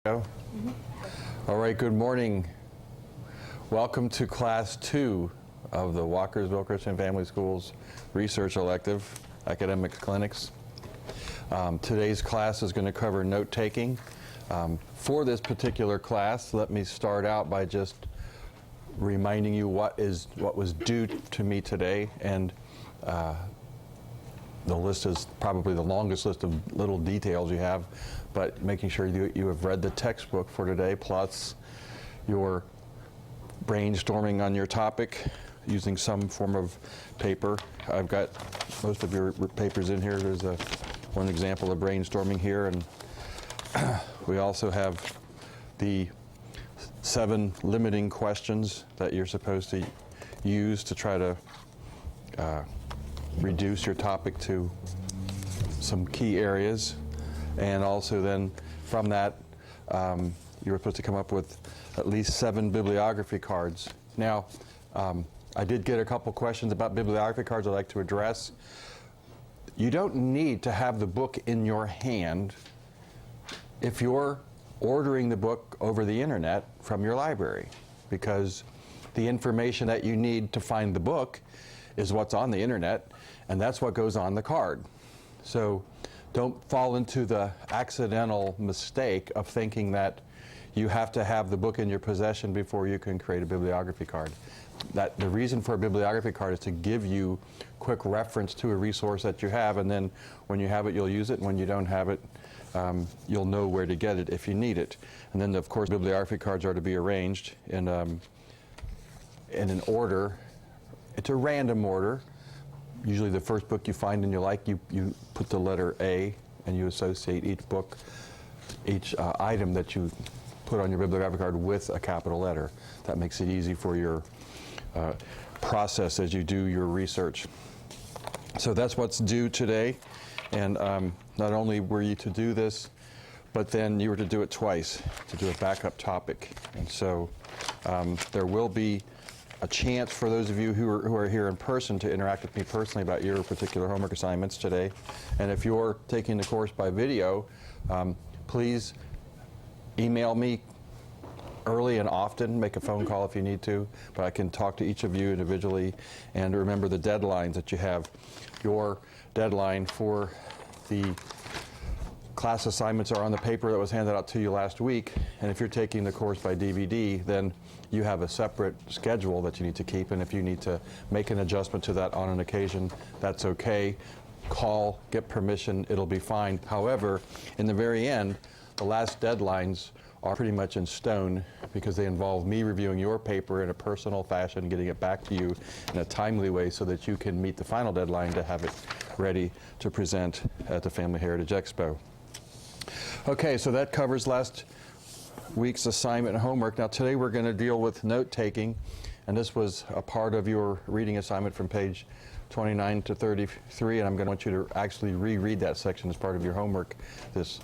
All right, good morning. Welcome to Class 2 of the Walkersville Christian Family Schools Research Elective, Academic Clinics. Today's class is going to cover note-taking. For this particular class, let me start out by just reminding you what was due to me today, and the list is probably the longest list of little details you have, but making sure you have read the textbook for today, plus your brainstorming on your topic using some form of paper. I've got most of your papers in here. There's one example of brainstorming here, and we also have the 7 limiting questions that you're supposed to use to try to reduce your topic to some key areas. And also then from that, you were supposed to come up with at least 7 bibliography cards. Now, I did get a couple questions about bibliography cards I'd like to address. You don't need to have the book in your hand if you're ordering the book over the internet from your library, because the information that you need to find the book is what's on the internet, and that's what goes on the card. So don't fall into the accidental mistake of thinking that you have to have the book in your possession before you can create a bibliography card. The reason for a bibliography card is to give you quick reference to a resource that you have, and then when you have it, you'll use it, and when you don't have it, you'll know where to get it if you need it. And then, of course, bibliography cards are to be arranged in an order. It's a random order. Usually the first book you find and you like, you put the letter A, and you associate each book, each item that you put on your bibliography card with a capital letter. That makes it easy for your process as you do your research. So that's what's due today. And not only were you to do this, but then you were to do it twice, to do a backup topic. And so there will be a chance for those of you who are here in person to interact with me personally about your particular homework assignments today. And if you're taking the course by video, please email me early and often. Make a phone call if you need to, but I can talk to each of you individually. And remember the deadlines that you have. Your deadline for the class assignments are on the paper that was handed out to you last week. And if you're taking the course by DVD, then you have a separate schedule that you need to keep. And if you need to make an adjustment to that on an occasion, that's okay. Call, get permission, it'll be fine. However, in the very end, the last deadlines are pretty much in stone because they involve me reviewing your paper in a personal fashion, getting it back to you in a timely way so that you can meet the final deadline to have it ready to present at the Family Heritage Expo. Okay, so that covers last week's assignment and homework. Now today we're going to deal with note-taking, and this was a part of your reading assignment from page 29 to 33, and I'm going to want you to actually reread that section as part of your homework, this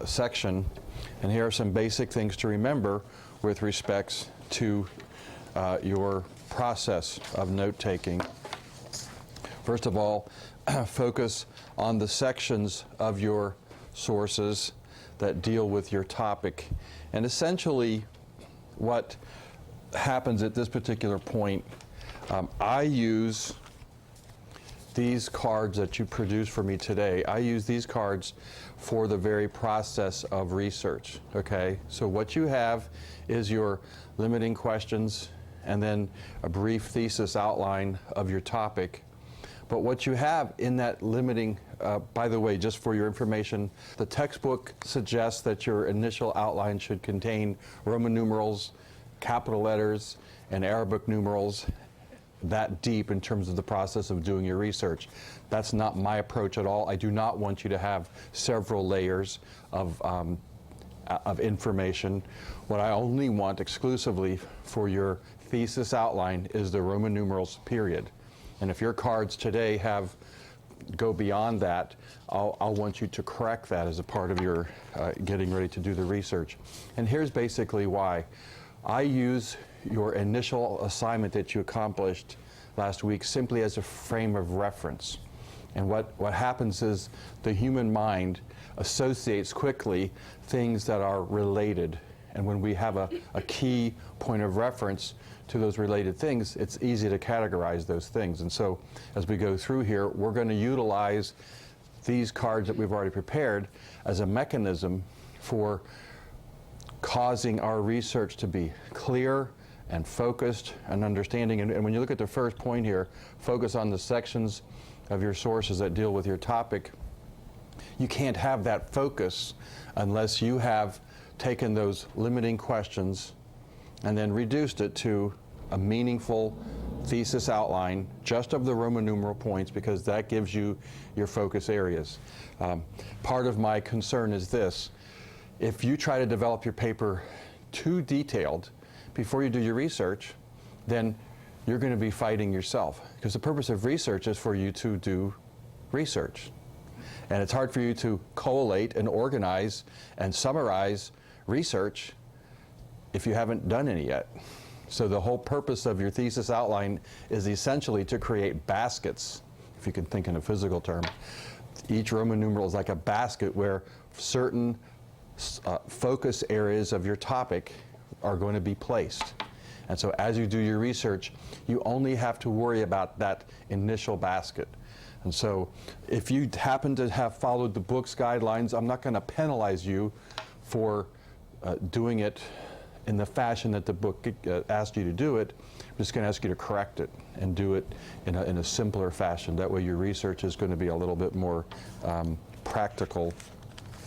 section. And here are some basic things to remember with respects to your process of note-taking. First of all, focus on the sections of your sources that deal with your topic. And essentially what happens at this particular point, I use these cards that you produced for me today. I use these cards for the very process of research, okay? So what you have is your limiting questions and then a brief thesis outline of your topic. But what you have in that limiting, by the way, just for your information, the textbook suggests that your initial outline should contain Roman numerals, capital letters, and Arabic numerals that deep in terms of the process of doing your research. That's not my approach at all. I do not want you to have several layers of information. What I only want exclusively for your thesis outline is the Roman numerals, period. And if your cards today go beyond that, I'll want you to correct that as a part of your getting ready to do the research. And here's basically why. I use your initial assignment that you accomplished last week simply as a frame of reference. And what happens is the human mind associates quickly things that are related. And when we have a key point of reference to those related things, it's easy to categorize those things. And so as we go through here, we're going to utilize these cards that we've already prepared as a mechanism for causing our research to be clear and focused and understanding. And when you look at the first point here, focus on the sections of your sources that deal with your topic. You can't have that focus unless you have taken those limiting questions and then reduced it to a meaningful thesis outline just of the Roman numeral points, because that gives you your focus areas. Part of my concern is this: if you try to develop your paper too detailed before you do your research, then you're going to be fighting yourself, because the purpose of research is for you to do research. And it's hard for you to collate and organize and summarize research if you haven't done any yet. So the whole purpose of your thesis outline is essentially to create baskets, if you can think in a physical term. Each Roman numeral is like a basket where certain focus areas of your topic are going to be placed. And so as you do your research, you only have to worry about that initial basket. And so if you happen to have followed the book's guidelines, I'm not going to penalize you for doing it in the fashion that the book asked you to do it. I'm just going to ask you to correct it and do it in a simpler fashion. That way your research is going to be a little bit more practical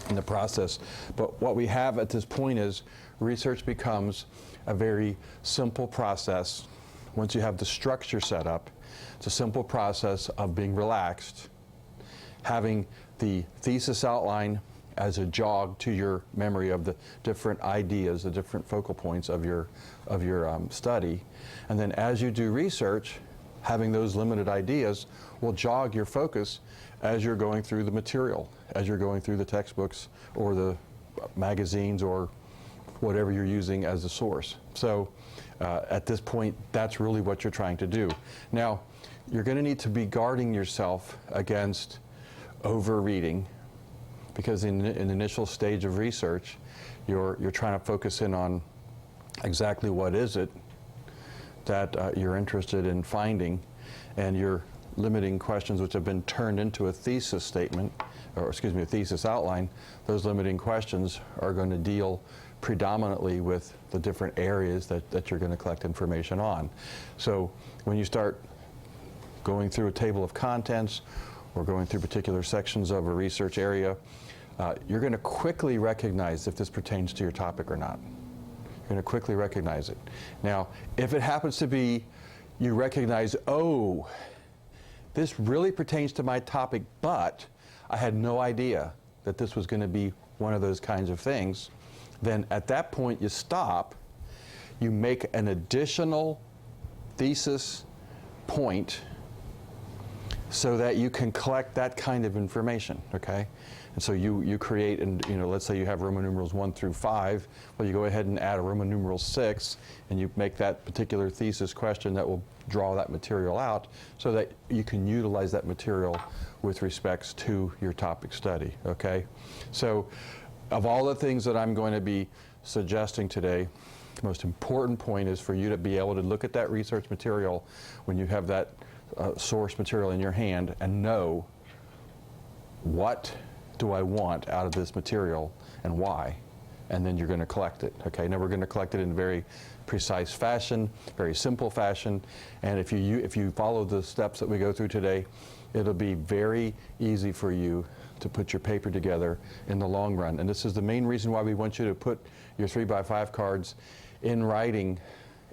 in the process. But what we have at this point is research becomes a very simple process. Once you have the structure set up, it's a simple process of being relaxed, having the thesis outline as a jog to your memory of the different ideas, the different focal points of your study. And then as you do research, having those limited ideas will jog your focus as you're going through the material, as you're going through the textbooks or the magazines or whatever you're using as a source. So at this point, that's really what you're trying to do. Now, you're going to need to be guarding yourself against over-reading, because in an initial stage of research, you're trying to focus in on exactly what is it that you're interested in finding, and you're limiting questions which have been turned into a thesis statement, or excuse me, a thesis outline. Those limiting questions are going to deal predominantly with the different areas that you're going to collect information on. So when you start going through a table of contents or going through particular sections of a research area, you're going to quickly recognize if this pertains to your topic or not. You're going to quickly recognize it. Now, if it happens to be you recognize, oh, this really pertains to my topic, but I had no idea that this was going to be one of those kinds of things, then at that point you stop, you make an additional thesis point so that you can collect that kind of information, okay? And so you create, and let's say you have Roman numerals 1 through 5, well, you go ahead and add a Roman numeral 6, and you make that particular thesis question that will draw that material out so that you can utilize that material with respects to your topic study, okay? So of all the things that I'm going to be suggesting today, the most important point is for you to be able to look at that research material when you have that source material in your hand and know, what do I want out of this material and why? And then you're going to collect it, okay? Now we're going to collect it in a very precise fashion, very simple fashion, and if you follow the steps that we go through today, it'll be very easy for you to put your paper together in the long run. And this is the main reason why we want you to put your 3x5 cards in writing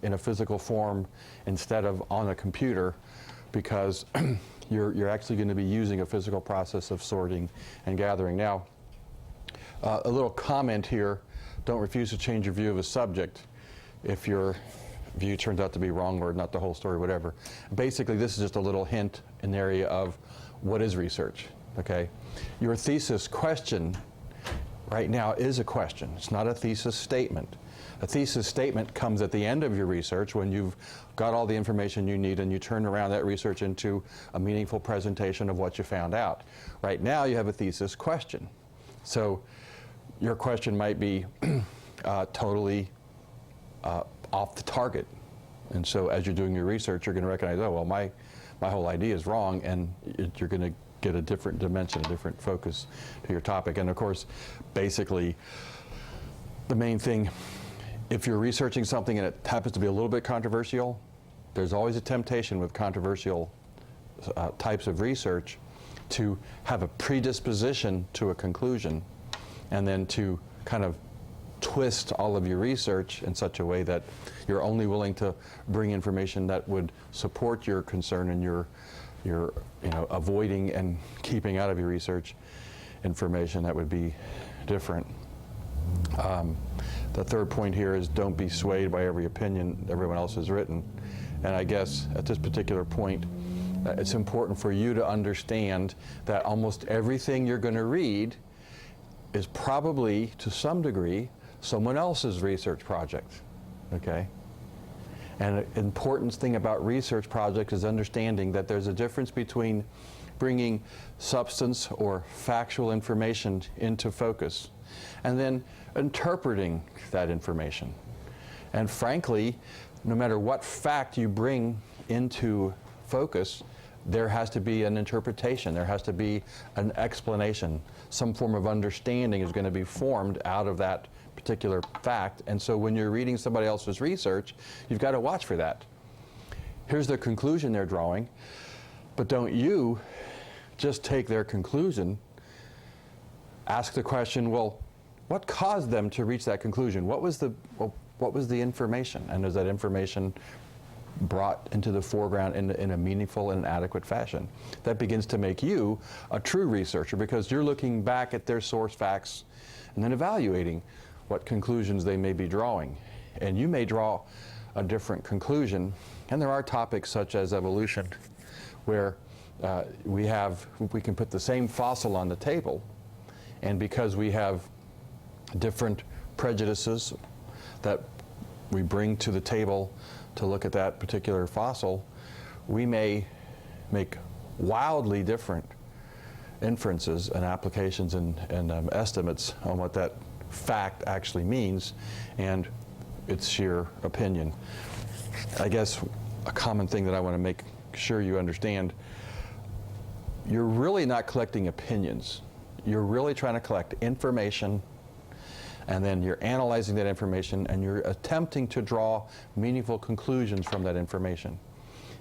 in a physical form instead of on a computer, because you're actually going to be using a physical process of sorting and gathering. Now, a little comment here: don't refuse to change your view of a subject if your view turns out to be wrong or not the whole story, whatever. Basically, this is just a little hint in the area of what is research, okay? Your thesis question right now is a question. It's not a thesis statement. A thesis statement comes at the end of your research when you've got all the information you need and you turn around that research into a meaningful presentation of what you found out. Right now you have a thesis question. So your question might be totally off the target. And so as you're doing your research, you're going to recognize, oh, well, my whole idea is wrong, and you're going to get a different dimension, a different focus to your topic. And of course, basically, the main thing, if you're researching something and it happens to be a little bit controversial, there's always a temptation with controversial types of research to have a predisposition to a conclusion, and then to kind of twist all of your research in such a way that you're only willing to bring information that would support your concern, and you're avoiding and keeping out of your research information that would be different. The third point here is don't be swayed by every opinion everyone else has written. And I guess at this particular point, it's important for you to understand that almost everything you're going to read is probably, to some degree, someone else's research project, okay? And an important thing about research projects is understanding that there's a difference between bringing substance or factual information into focus and then interpreting that information. And frankly, no matter what fact you bring into focus, there has to be an interpretation, there has to be an explanation. Some form of understanding is going to be formed out of that particular fact. And so when you're reading somebody else's research, you've got to watch for that. Here's the conclusion they're drawing, but don't you just take their conclusion. Ask the question, well, what caused them to reach that conclusion? What was the information? And is that information brought into the foreground in a meaningful and adequate fashion? That begins to make you a true researcher, because you're looking back at their source facts and then evaluating what conclusions they may be drawing. And you may draw a different conclusion. And there are topics such as evolution where we can put the same fossil on the table, and because we have different prejudices that we bring to the table to look at that particular fossil, we may make wildly different inferences and applications and estimates on what that fact actually means, and its sheer opinion. I guess a common thing that I want to make sure you understand, you're really not collecting opinions. You're really trying to collect information, and then you're analyzing that information, and you're attempting to draw meaningful conclusions from that information.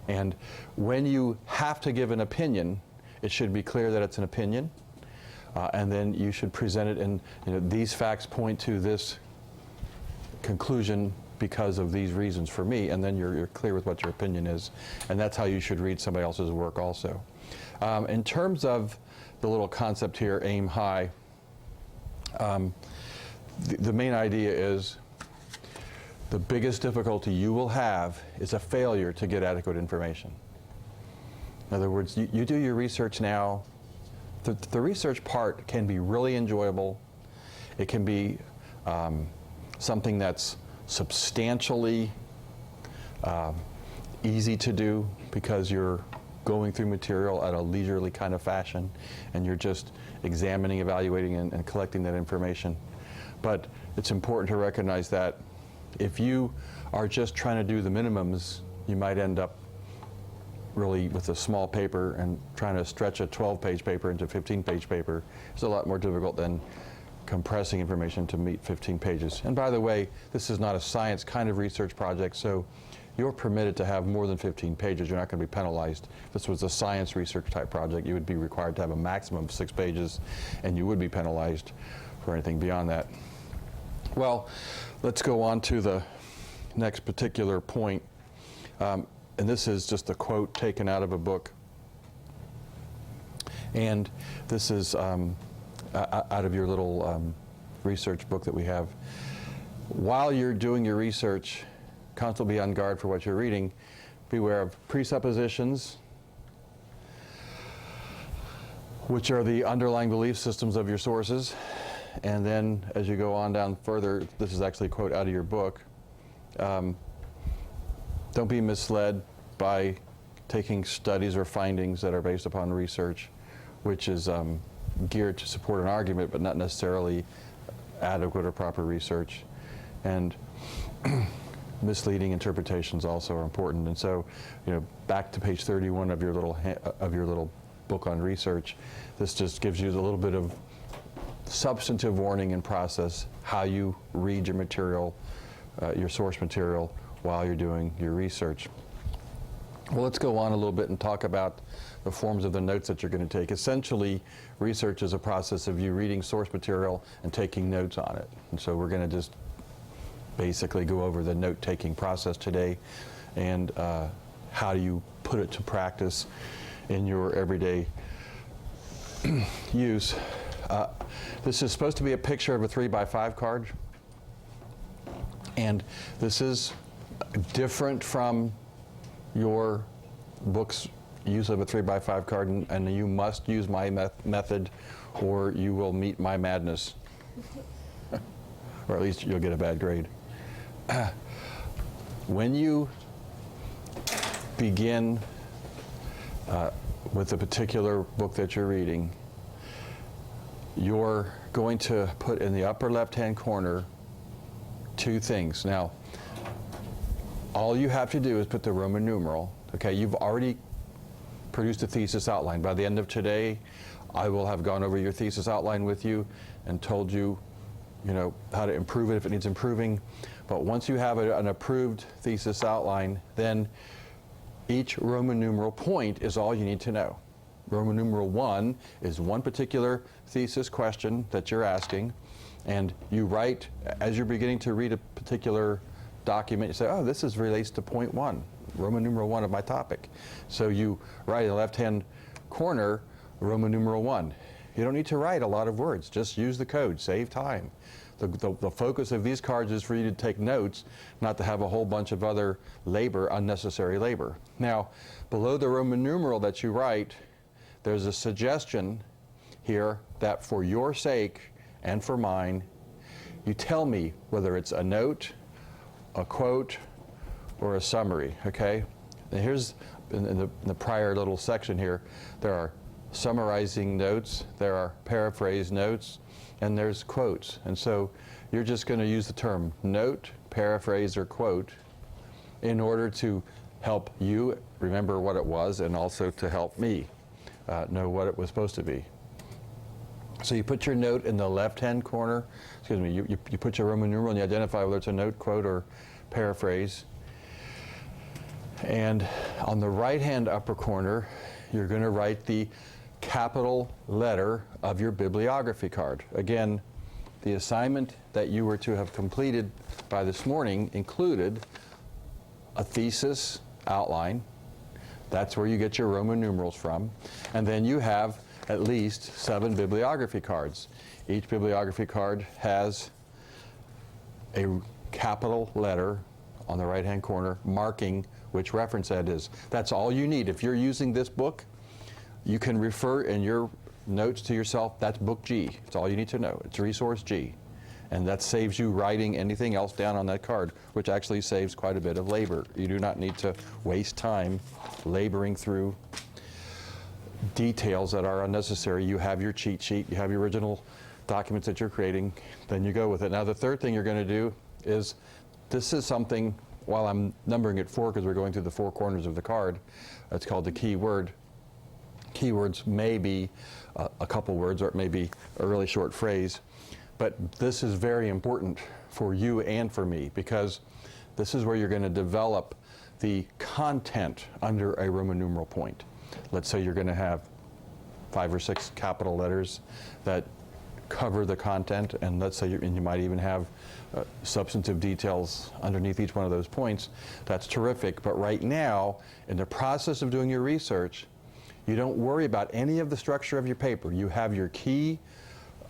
And when you have to give an opinion, it should be clear that it's an opinion, and then you should present it in, these facts point to this conclusion because of these reasons for me, and then you're clear with what your opinion is. And that's how you should read somebody else's work also. In terms of the little concept here, aim high, the main idea is the biggest difficulty you will have is a failure to get adequate information. In other words, you do your research now. The research part can be really enjoyable. It can be something that's substantially easy to do because you're going through material at a leisurely kind of fashion, and you're just examining, evaluating, and collecting that information. But it's important to recognize that if you are just trying to do the minimums, you might end up really with a small paper, and trying to stretch a 12-page paper into a 15-page paper is a lot more difficult than compressing information to meet 15 pages. And by the way, this is not a science kind of research project, so you're permitted to have more than 15 pages. You're not going to be penalized. If this was a science research type project, you would be required to have a maximum of 6 pages, and you would be penalized for anything beyond that. Well, let's go on to the next particular point. And this is just a quote taken out of a book. And this is out of your little research book that we have. While you're doing your research, constantly be on guard for what you're reading. Beware of presuppositions, which are the underlying belief systems of your sources. And then as you go on down further, this is actually a quote out of your book. Don't be misled by taking studies or findings that are based upon research, which is geared to support an argument, but not necessarily adequate or proper research. And misleading interpretations also are important. And so, back to page 31 of your little book on research, this just gives you a little bit of substantive warning and process how you read your material, your source material, while you're doing your research. Well, let's go on a little bit and talk about the forms of the notes that you're going to take. Essentially, research is a process of you reading source material and taking notes on it. And so we're going to just basically go over the note-taking process today and how do you put it to practice in your everyday use. This is supposed to be a picture of a 3x5 card, and this is different from your book's use of a 3x5 card, and you must use my method or you will meet my madness. Or at least you'll get a bad grade. When you begin with a particular book that you're reading, you're going to put in the upper left-hand corner two things. Now, all you have to do is put the Roman numeral. Okay, you've already produced a thesis outline. By the end of today, I will have gone over your thesis outline with you and told you, how to improve it if it needs improving. But once you have an approved thesis outline, then each Roman numeral point is all you need to know. Roman numeral 1 is one particular thesis question that you're asking, and you write, as you're beginning to read a particular document, you say, oh, this relates to point 1, Roman numeral 1 of my topic. So you write in the left-hand corner, Roman numeral 1. You don't need to write a lot of words, just use the code, save time. The focus of these cards is for you to take notes, not to have a whole bunch of other labor, unnecessary labor. Now, below the Roman numeral that you write, there's a suggestion here that for your sake and for mine, you tell me whether it's a note, a quote, or a summary, okay? And here's, in the prior little section here, there are summarizing notes, there are paraphrase notes, and there's quotes. And so you're just going to use the term note, paraphrase, or quote in order to help you remember what it was and also to help me know what it was supposed to be. So you put your note in the left-hand corner, you put your Roman numeral and you identify whether it's a note, quote, or paraphrase. And on the right-hand upper corner, you're going to write the capital letter of your bibliography card. Again, the assignment that you were to have completed by this morning included a thesis outline. That's where you get your Roman numerals from. And then you have at least 7 bibliography cards. Each bibliography card has a capital letter on the right-hand corner marking which reference that is. That's all you need. If you're using this book, you can refer in your notes to yourself, that's book G. It's all you need to know. It's resource G. And that saves you writing anything else down on that card, which actually saves quite a bit of labor. You do not need to waste time laboring through details that are unnecessary. You have your cheat sheet, you have your original documents that you're creating, then you go with it. Now the third thing you're going to do is, this is something, while I'm numbering it 4 because we're going through the 4 corners of the card, it's called the keyword. Keywords may be a couple words, or it may be a really short phrase, but this is very important for you and for me, because this is where you're going to develop the content under a Roman numeral point. Let's say you're going to have 5 or 6 capital letters that cover the content, and let's say and you might even have substantive details underneath each one of those points. That's terrific, but right now, in the process of doing your research, you don't worry about any of the structure of your paper. You have your key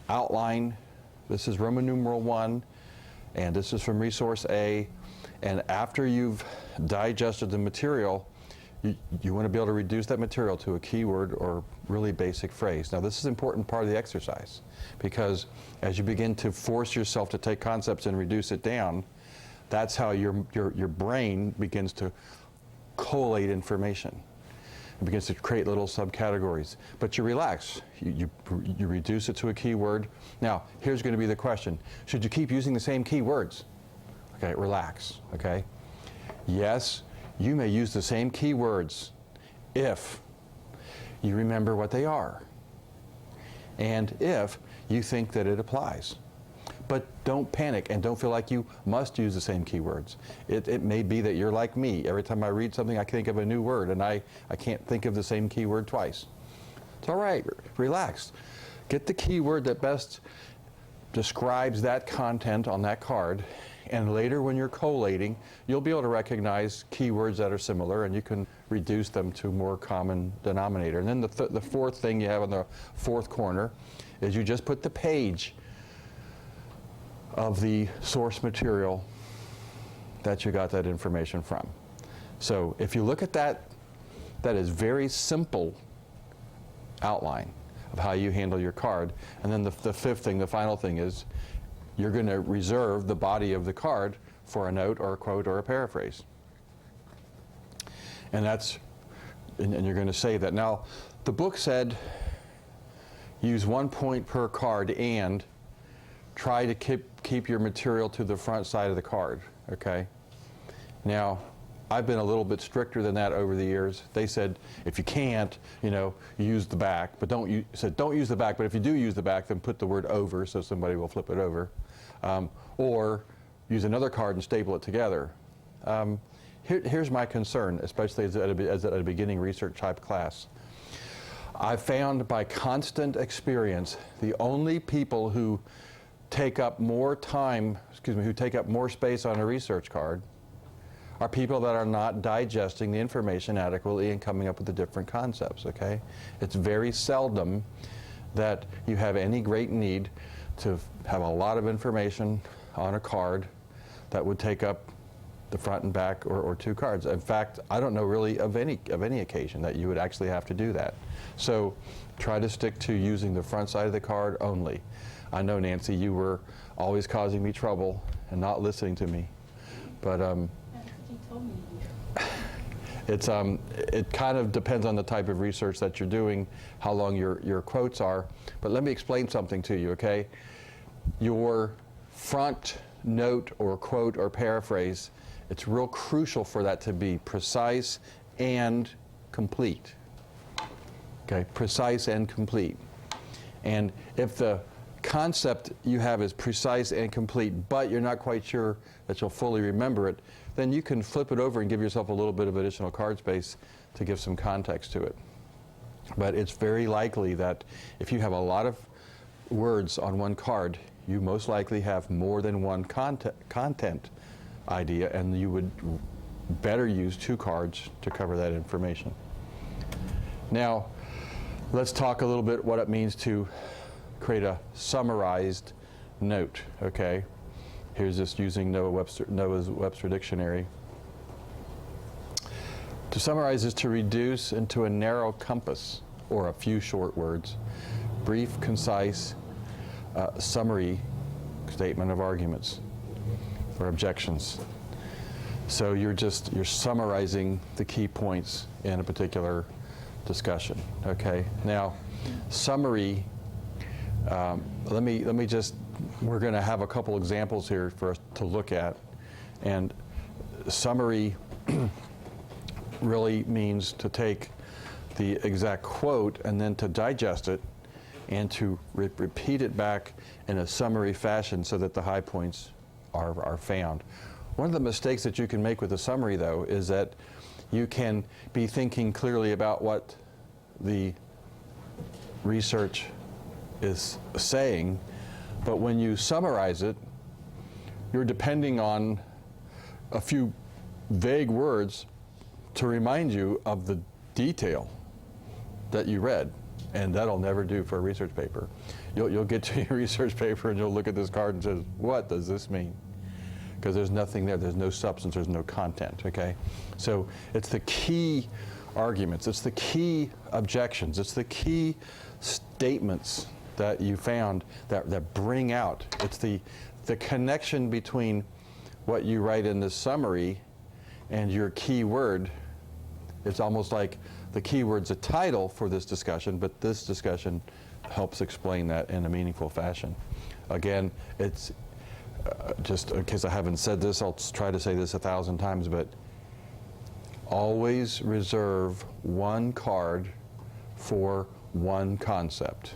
outline. This is Roman numeral 1, and this is from resource A. And after you've digested the material, you want to be able to reduce that material to a keyword or really basic phrase. Now, this is an important part of the exercise, because as you begin to force yourself to take concepts and reduce it down, that's how your brain begins to collate information. It begins to create little subcategories. But you relax. You reduce it to a keyword. Now, here's going to be the question. Should you keep using the same keywords? Okay, relax, okay? Yes, you may use the same keywords if you remember what they are and if you think that it applies. But don't panic and don't feel like you must use the same keywords. It may be that you're like me. Every time I read something, I think of a new word, and I can't think of the same keyword twice. It's all right. Relax. Get the keyword that best describes that content on that card, and later when you're collating, you'll be able to recognize keywords that are similar, and you can reduce them to a more common denominator. And then the fourth thing you have in the fourth corner is you just put the page of the source material that you got that information from. So if you look at that, that is very simple outline of how you handle your card. And then the fifth thing, the final thing is you're going to reserve the body of the card for a note or a quote or a paraphrase. And and you're going to save that. Now, the book said use 1 point per card and try to keep your material to the front side of the card, okay? Now, I've been a little bit stricter than that over the years. They said, if you can't, use the back, but don't use the back, but if you do use the back, then put the word over so somebody will flip it over. Or use another card and staple it together. Here's my concern, especially as at a beginning research type class. I've found by constant experience, the only people who take up more time, who take up more space on a research card are people that are not digesting the information adequately and coming up with the different concepts, okay? It's very seldom that you have any great need to have a lot of information on a card that would take up the front and back or two cards. In fact, I don't know really of any occasion that you would actually have to do that. So try to stick to using the front side of the card only. I know, Nancy, you were always causing me trouble and not listening to me, but You told me. it kind of depends on the type of research that you're doing, how long your quotes are. But let me explain something to you, okay? Your front note or quote or paraphrase, it's real crucial for that to be precise and complete. Okay, precise and complete. And if the concept you have is precise and complete, but you're not quite sure that you'll fully remember it, then you can flip it over and give yourself a little bit of additional card space to give some context to it. But it's very likely that if you have a lot of words on one card, you most likely have more than one content idea, and you would better use two cards to cover that information. Now, let's talk a little bit what it means to create a summarized note, okay? Here's just using Noah's Webster Dictionary. To summarize is to reduce into a narrow compass or a few short words, brief, concise, summary statement of arguments or objections. So you're summarizing the key points in a particular discussion, okay? Now, summary, let me just, we're going to have a couple examples here for us to look at. And summary really means to take the exact quote and then to digest it and to repeat it back in a summary fashion so that the high points are found. One of the mistakes that you can make with a summary, though, is that you can be thinking clearly about what the research is saying, but when you summarize it, you're depending on a few vague words to remind you of the detail that you read, and that'll never do for a research paper. You'll get to your research paper and you'll look at this card and say, what does this mean? Because there's nothing there, there's no substance, there's no content, okay? So it's the key arguments, it's the key objections, it's the key statements that you found that bring out. It's the connection between what you write in the summary and your key word it's almost like the keyword's a title for this discussion, but this discussion helps explain that in a meaningful fashion. Again, it's just in case I haven't said this, I'll try to say this 1,000 times, but always reserve one card for one concept.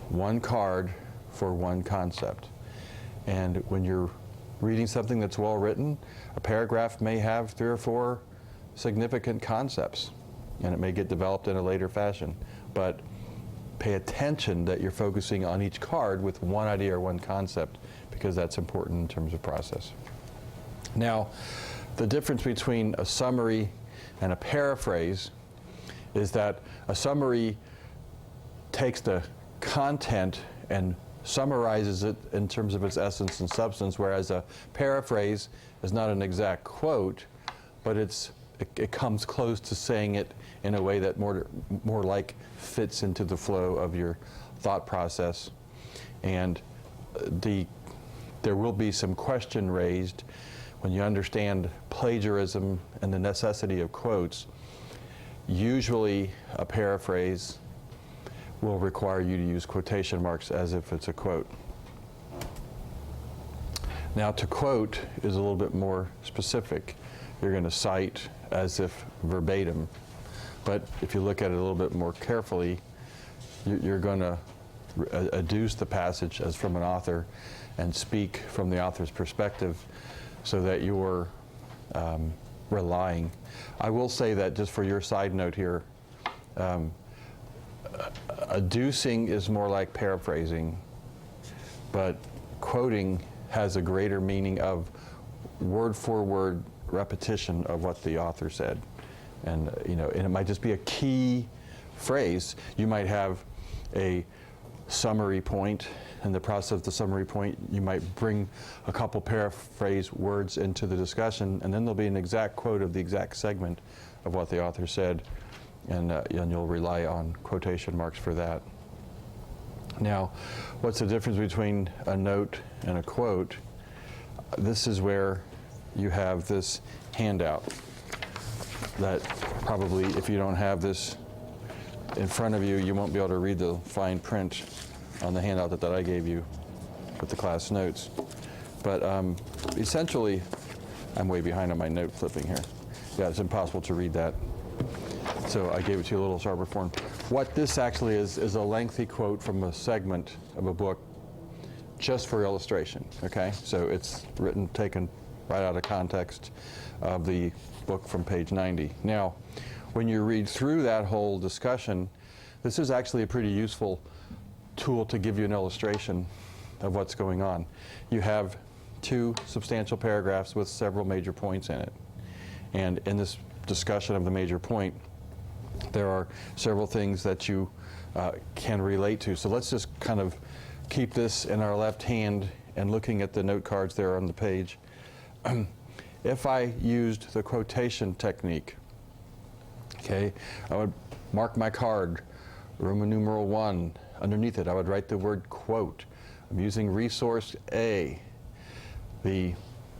One card for one concept. And when you're reading something that's well written, a paragraph may have 3 or 4 significant concepts, and it may get developed in a later fashion. But pay attention that you're focusing on each card with one idea or one concept, because that's important in terms of process. Now, the difference between a summary and a paraphrase is that a summary takes the content and summarizes it in terms of its essence and substance, whereas a paraphrase is not an exact quote, but it comes close to saying it in a way that more like fits into the flow of your thought process. And there will be some question raised when you understand plagiarism and the necessity of quotes. Usually a paraphrase will require you to use quotation marks as if it's a quote. Now, to quote is a little bit more specific. You're going to cite as if verbatim, but if you look at it a little bit more carefully, you're going to adduce the passage as from an author and speak from the author's perspective, so that you're relying. I will say that, just for your side note here, adducing is more like paraphrasing, but quoting has a greater meaning of word for word repetition of what the author said. And and it might just be a key phrase. You might have a summary point. In the process of the summary point, you might bring a couple paraphrase words into the discussion, and then there'll be an exact quote of the exact segment of what the author said, and you'll rely on quotation marks for that. Now, what's the difference between a note and a quote? This is where you have this handout that probably, if you don't have this in front of you, you won't be able to read the fine print on the handout that I gave you with the class notes. But essentially, I'm way behind on my note flipping here. Yeah, it's impossible to read that. So I gave it to you a little sharper form. What this actually is a lengthy quote from a segment of a book just for illustration, okay? So it's taken right out of context of the book from page 90. Now, when you read through that whole discussion, this is actually a pretty useful tool to give you an illustration of what's going on. You have 2 substantial paragraphs with several major points in it. And in this discussion of the major point, there are several things that you can relate to. So let's just kind of keep this in our left hand and looking at the note cards there on the page. If I used the quotation technique, okay, I would mark my card, Roman numeral 1. Underneath it, I would write the word quote. I'm using resource A. The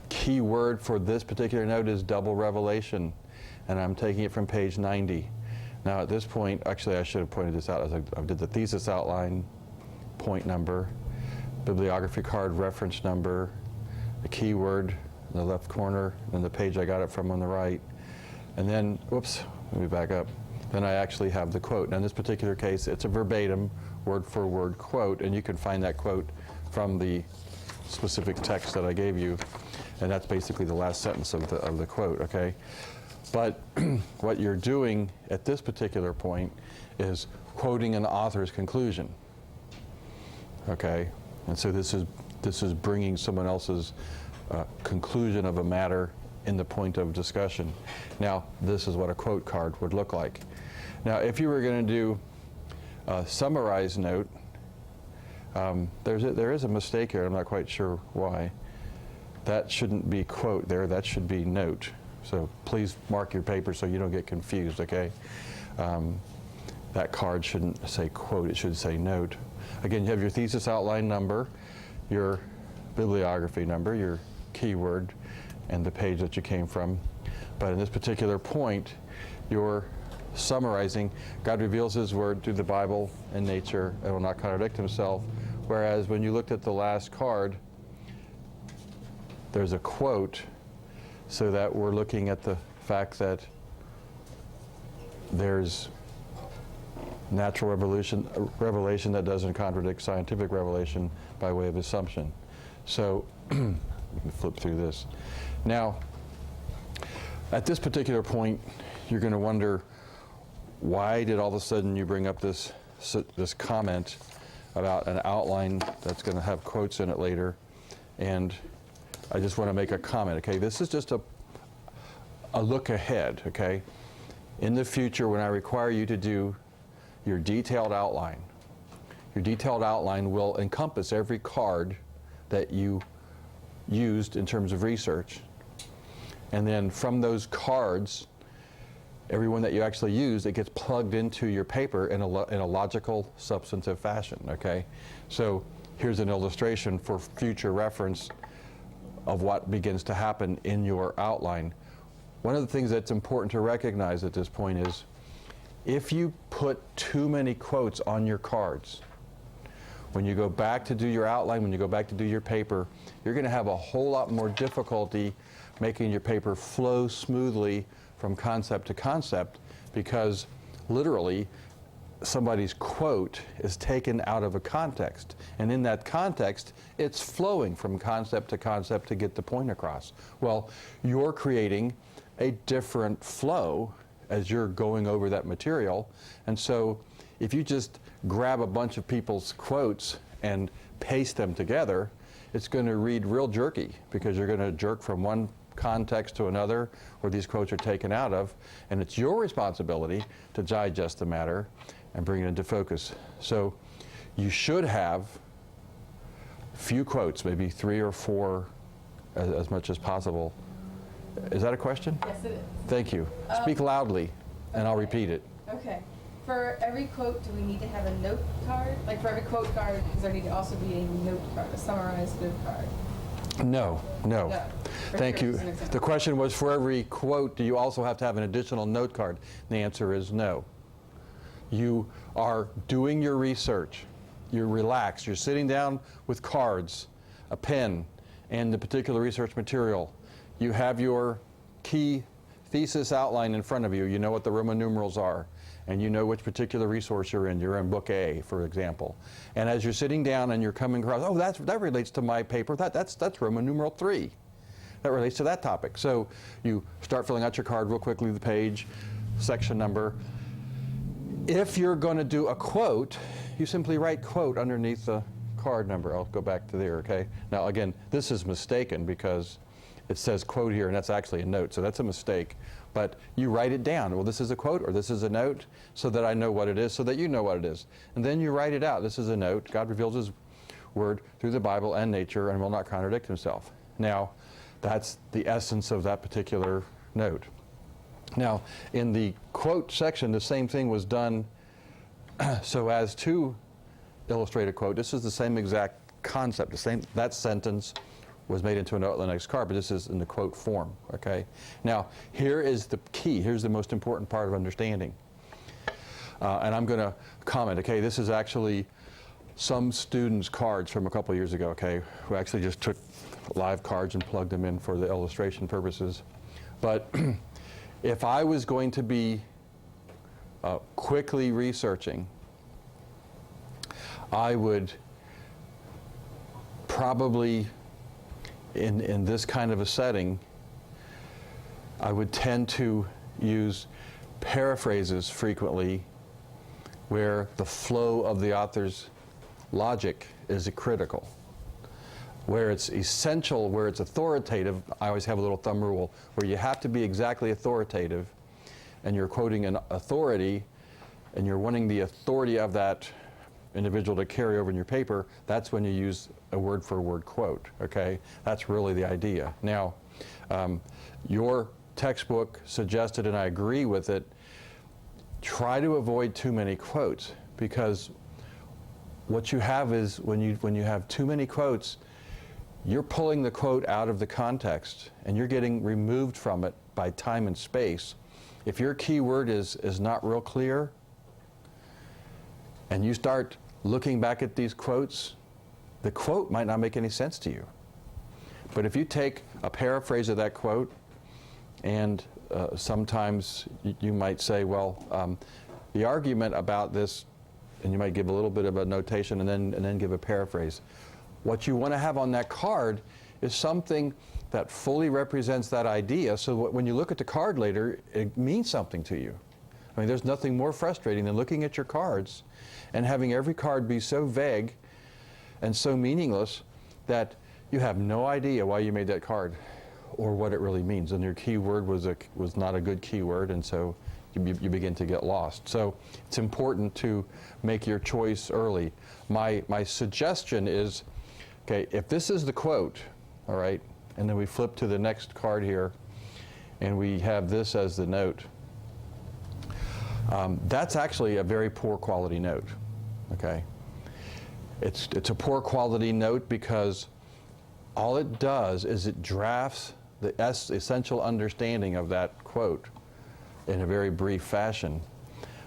key word for this particular note is double revelation, and I'm taking it from page 90. Now at this point, actually I should have pointed this out as I did the thesis outline, point number, bibliography card reference number, the keyword in the left corner, and the page I got it from on the right. And then, whoops, let me back up. Then I actually have the quote. Now in this particular case, it's a verbatim, word for word quote, and you can find that quote from the specific text that I gave you, and that's basically the last sentence of the quote, okay? But what you're doing at this particular point is quoting an author's conclusion, okay? And so this is bringing someone else's conclusion of a matter in the point of discussion. Now, this is what a quote card would look like. Now, if you were going to do a summarized note, there is a mistake here. I'm not quite sure why. That shouldn't be quote there. That should be note. So please mark your paper so you don't get confused, okay? That card shouldn't say quote. It should say note. Again, you have your thesis outline number, your bibliography number, your keyword, and the page that you came from. But in this particular point, you're summarizing, God reveals his word through the Bible and nature and will not contradict himself. Whereas when you looked at the last card, there's a quote, so that we're looking at the fact that there's natural revelation that doesn't contradict scientific revelation by way of assumption. So we can flip through this. Now, at this particular point, you're going to wonder, why did all of a sudden you bring up this comment about an outline that's going to have quotes in it later? And I just want to make a comment, okay? This is just a look ahead, okay? In the future, when I require you to do your detailed outline will encompass every card that you used in terms of research. And then from those cards, every one that you actually use, it gets plugged into your paper in a logical, substantive fashion, okay? So here's an illustration for future reference of what begins to happen in your outline. One of the things that's important to recognize at this point is, if you put too many quotes on your cards, when you go back to do your outline, when you go back to do your paper, you're going to have a whole lot more difficulty making your paper flow smoothly from concept to concept, because literally somebody's quote is taken out of a context, and in that context it's flowing from concept to get the point across. Well, you're creating a different flow as you're going over that material, and so if you just grab a bunch of people's quotes and paste them together, it's going to read real jerky, because you're going to jerk from one context to another where these quotes are taken out of, and it's your responsibility to digest the matter and bring it into focus. So you should have few quotes, maybe 3 or 4 as much as possible. Is that a question? Yes, it is. Thank you. Speak loudly, and I'll repeat it. Okay. For every quote, do we need to have a note card? Like for every quote card, does there need to also be a note card, a summarized note card? No. Thank sure, you. The question was, for every quote, do you also have to have an additional note card? And the answer is no. You are doing your research. You're relaxed. You're sitting down with cards, a pen, and the particular research material. You have your key thesis outline in front of you. You know what the Roman numerals are, and you know which particular resource you're in. You're in book A, for example. And as you're sitting down and you're coming across, oh, that relates to my paper. That's Roman numeral 3. That relates to that topic. So you start filling out your card real quickly, the page, section number. If you're going to do a quote, you simply write quote underneath the card number. I'll go back to there, okay? Now, again, this is mistaken because it says quote here, and that's actually a note, so that's a mistake. But you write it down. Well, this is a quote, or this is a note, so that I know what it is, so that you know what it is. And then you write it out. This is a note. God reveals his word through the Bible and nature and will not contradict himself. Now, that's the essence of that particular note. Now, in the quote section, the same thing was done so as to illustrate a quote. This is the same exact concept. That sentence was made into a note on the next card, but this is in the quote form, okay? Now, here is the key. Here's the most important part of understanding. And I'm going to comment, okay? This is actually some students' cards from a couple years ago, okay? Who actually just took live cards and plugged them in for the illustration purposes. But if I was going to be quickly researching, I would probably, in this kind of a setting, I would tend to use paraphrases frequently, where the flow of the author's logic is critical. Where it's essential, where it's authoritative, I always have a little thumb rule, where you have to be exactly authoritative, and you're quoting an authority, and you're wanting the authority of that individual to carry over in your paper, that's when you use a word-for-word quote, okay? That's really the idea. Now, your textbook suggested, and I agree with it, try to avoid too many quotes, because what you have is, when you have too many quotes, you're pulling the quote out of the context and you're getting removed from it by time and space. If your keyword is not real clear and you start looking back at these quotes, the quote might not make any sense to you. But if you take a paraphrase of that quote, and sometimes you might say, well, the argument about this, and you might give a little bit of a notation and then give a paraphrase. What you want to have on that card is something that fully represents that idea, so when you look at the card later, it means something to you. I mean, there's nothing more frustrating than looking at your cards and having every card be so vague and so meaningless that you have no idea why you made that card or what it really means, and your keyword was not a good keyword, and so you begin to get lost. So it's important to make your choice early. My suggestion is, okay, if this is the quote, all right, and then we flip to the next card here, and we have this as the note, that's actually a very poor quality note, okay? It's a poor quality note because all it does is it drafts the essential understanding of that quote in a very brief fashion,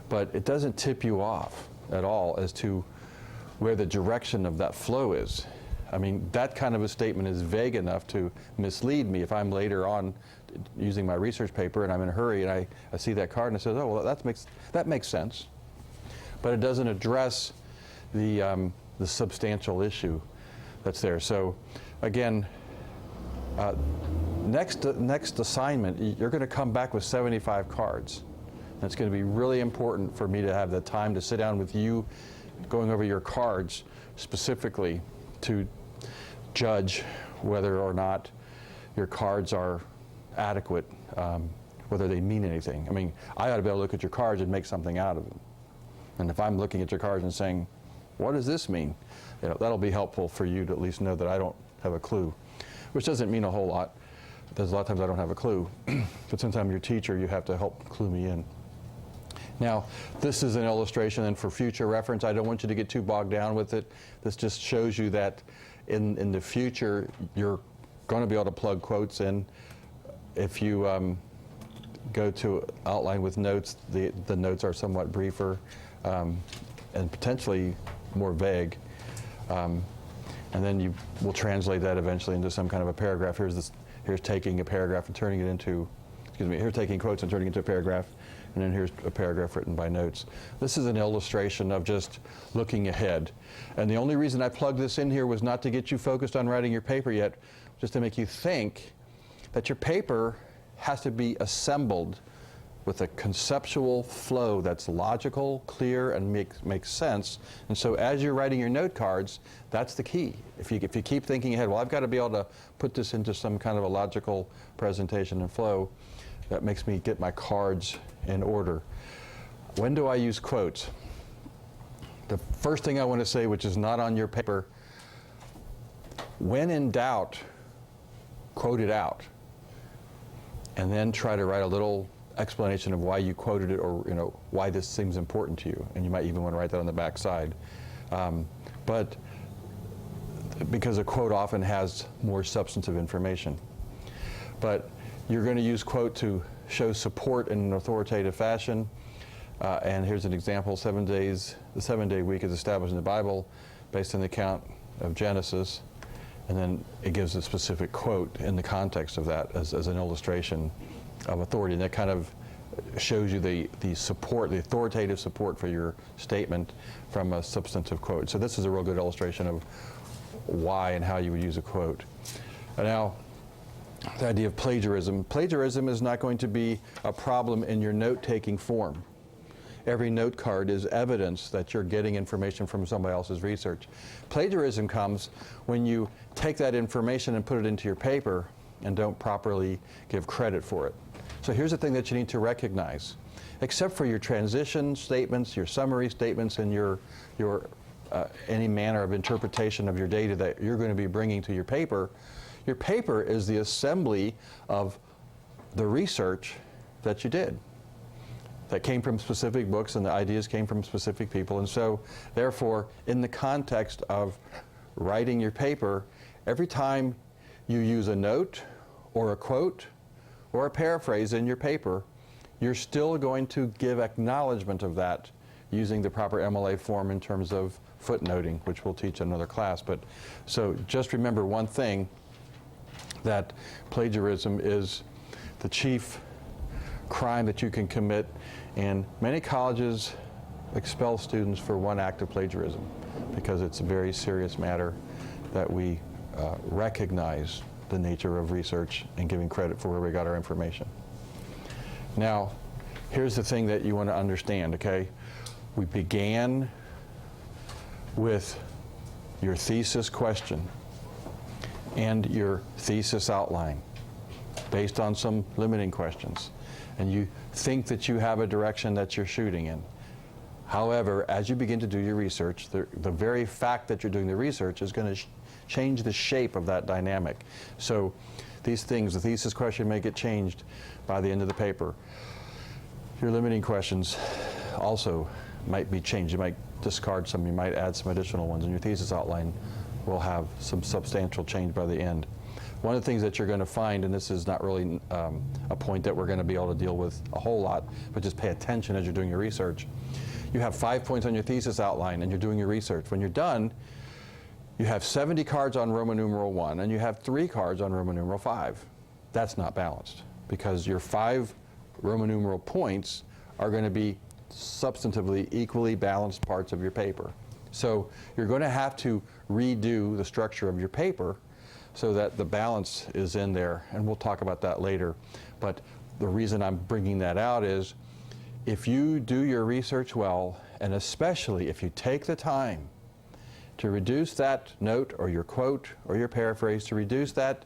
but it doesn't tip you off at all as to where the direction of that flow is. I mean, that kind of a statement is vague enough to mislead me if I'm later on using my research paper and I'm in a hurry and I see that card and I say, oh, well, that makes sense. But it doesn't address the substantial issue that's there. So again, next assignment, you're going to come back with 75 cards. And it's going to be really important for me to have the time to sit down with you, going over your cards specifically to judge whether or not your cards are adequate, whether they mean anything. I mean, I ought to be able to look at your cards and make something out of them. And if I'm looking at your cards and saying, what does this mean? You know, that'll be helpful for you to at least know that I don't have a clue, which doesn't mean a whole lot. There's a lot of times I don't have a clue. But since I'm your teacher, you have to help clue me in. Now, this is an illustration, and for future reference, I don't want you to get too bogged down with it. This just shows you that in the future, you're going to be able to plug quotes in. If you go to outline with notes, the notes are somewhat briefer and potentially more vague. And then you will translate that eventually into some kind of a paragraph. Here's taking a paragraph and turning it into, here's taking quotes and turning it into a paragraph, and then here's a paragraph written by notes. This is an illustration of just looking ahead. And the only reason I plugged this in here was not to get you focused on writing your paper yet, just to make you think that your paper has to be assembled with a conceptual flow that's logical, clear, and makes sense. And so as you're writing your note cards, that's the key. If you keep thinking ahead, well, I've got to be able to put this into some kind of a logical presentation and flow, that makes me get my cards in order. When do I use quotes? The first thing I want to say, which is not on your paper, when in doubt, quote it out. And then try to write a little explanation of why you quoted it, or why this seems important to you. And you might even want to write that on the back side. But because a quote often has more substantive information. But you're going to use quote to show support in an authoritative fashion. And here's an example: 7 days, the 7-day week is established in the Bible based on the account of Genesis. And then it gives a specific quote in the context of that as an illustration of authority. And that kind of shows you the support, the authoritative support for your statement from a substantive quote. So this is a real good illustration of why and how you would use a quote. And now, the idea of plagiarism. Plagiarism is not going to be a problem in your note-taking form. Every note card is evidence that you're getting information from somebody else's research. Plagiarism comes when you take that information and put it into your paper and don't properly give credit for it. So here's the thing that you need to recognize. Except for your transition statements, your summary statements, and your any manner of interpretation of your data that you're going to be bringing to your paper is the assembly of the research that you did. That came from specific books, and the ideas came from specific people. And so, therefore, in the context of writing your paper, every time you use a note or a quote or a paraphrase in your paper, you're still going to give acknowledgement of that using the proper MLA form in terms of footnoting, which we'll teach in another class. But so just remember one thing, that plagiarism is the chief crime that you can commit, and many colleges expel students for one act of plagiarism because it's a very serious matter that we recognize the nature of research and giving credit for where we got our information. Now, here's the thing that you want to understand, okay? We began with your thesis question and your thesis outline based on some limiting questions. And you think that you have a direction that you're shooting in. However, as you begin to do your research, the very fact that you're doing the research is going to change the shape of that dynamic. So these things, the thesis question may get changed by the end of the paper. Your limiting questions also might be changed. You might discard some, you might add some additional ones, and your thesis outline will have some substantial change by the end. One of the things that you're going to find, and this is not really a point that we're going to be able to deal with a whole lot, but just pay attention as you're doing your research. You have 5 points on your thesis outline and you're doing your research. When you're done, you have 70 cards on Roman numeral 1 and you have 3 cards on Roman numeral 5. That's not balanced because your 5 Roman numeral points are going to be substantively equally balanced parts of your paper. So you're going to have to redo the structure of your paper so that the balance is in there, and we'll talk about that later. But the reason I'm bringing that out is if you do your research well, and especially if you take the time to reduce that note or your quote or your paraphrase, to reduce that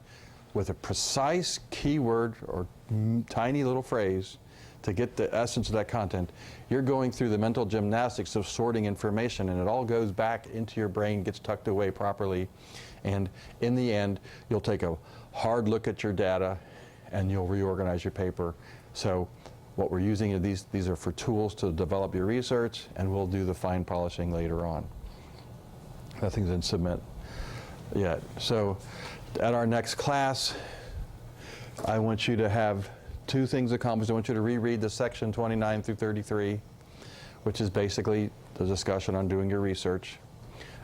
with a precise keyword or tiny little phrase to get the essence of that content, you're going through the mental gymnastics of sorting information, and it all goes back into your brain, gets tucked away properly, and in the end, you'll take a hard look at your data and you'll reorganize your paper. So what we're using are these are for tools to develop your research, and we'll do the fine polishing later on. Nothing's in submit yet. So at our next class, I want you to have 2 things accomplished. I want you to reread the section 29 through 33, which is basically the discussion on doing your research.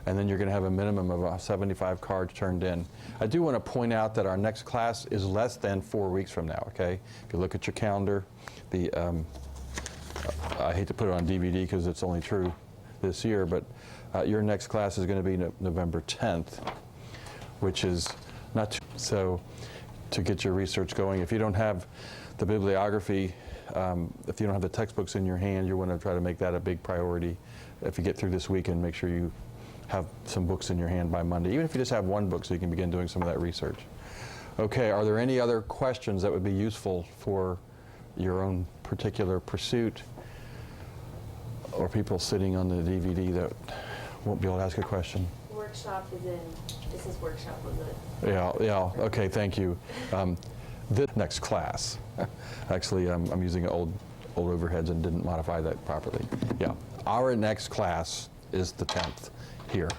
And then you're going to have a minimum of 75 cards turned in. I do want to point out that our next class is less than 4 weeks from now, okay? If you look at your calendar, I hate to put it on DVD because it's only true this year, but your next class is going to be November 10th, which is not too, so to get your research going. If you don't have the bibliography, if you don't have the textbooks in your hand, you want to try to make that a big priority. If you get through this weekend, make sure you have some books in your hand by Monday, even if you just have 1 book so you can begin doing some of that research. Okay, are there any other questions that would be useful for your own particular pursuit, or people sitting on the DVD that won't be able to ask a question? Workshop is in, this is workshop was it? Yeah, okay, thank you. This next class, actually I'm using old overheads and didn't modify that properly. Yeah, our next class is the 10th here.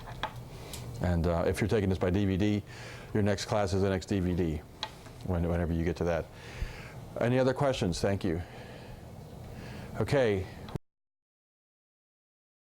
And if you're taking this by DVD, your next class is the next DVD, whenever you get to that. Any other questions? Thank you. Okay.